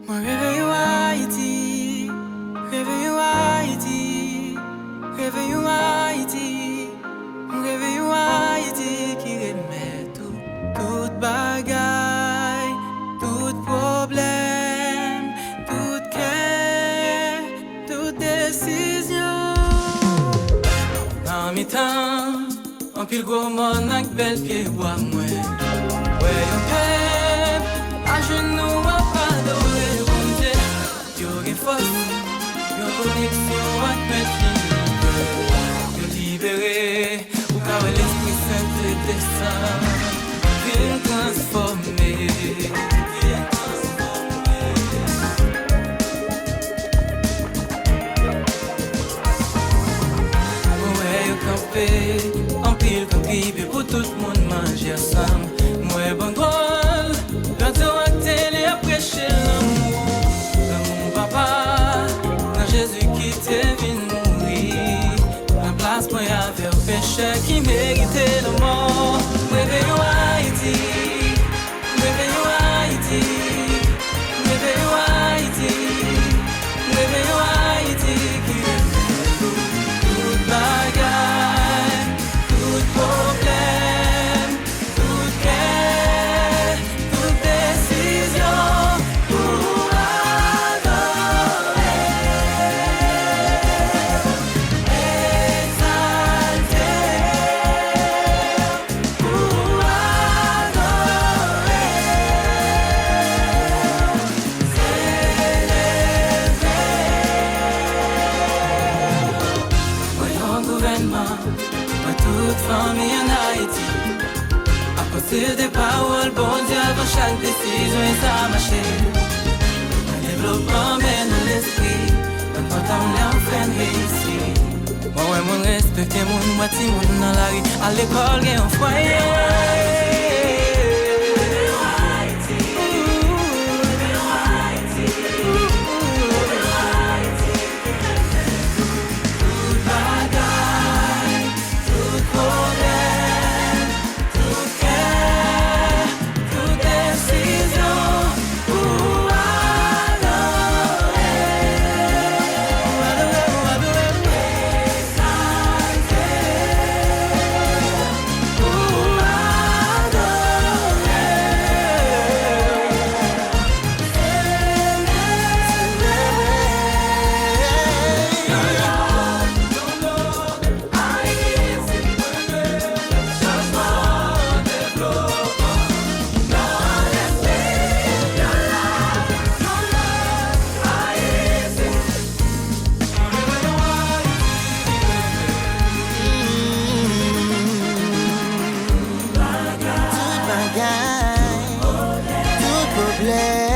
Moi réveille Haïti, réveille Haïti, réveille Haïti, réveille Haïti qui remet tout bagaille, tout problème, toute quête, toute décision. En mi-temps, en pile gros monde avec belle pied bois moi. Ouais, un peuple à genoux à pas adorer bon Dieu. Yo gen force, yo connexion avec merci. Yo libéré, ou car l'Esprit Saint te descend, vient transformer. Ouais, yo campé, en pile comme qui pour tout le monde manger ensemble. Moi bon drôle, quand on a télé à prêcher l'amour. L'amour papa, dans Jésus qui t'est venu mourir. La place moi avec un péché qui méritait le mort. Réveillons Haïti, réveillons Haïti, réveillons Haïti, réveillons Haïti qui remet tout bagaille, tout problème, toute quête, toute décision pour adorer, exalter, pour adorer, s'élever. Voyons gouvernement, moi toute famille en Haïti. À partir des paroles, bon Dieu, avant chaque décision, et ça marche. Un développement mène à l'esprit, un content l'enfant réussi. Moi, ouais, mon respecte, mon moitié, mon dans la rue, à l'école, et en foyer. Tout bagaille, tout problème, toute quête, toute décision pour adorer, exalter, pour Tout bagaille, tout problème.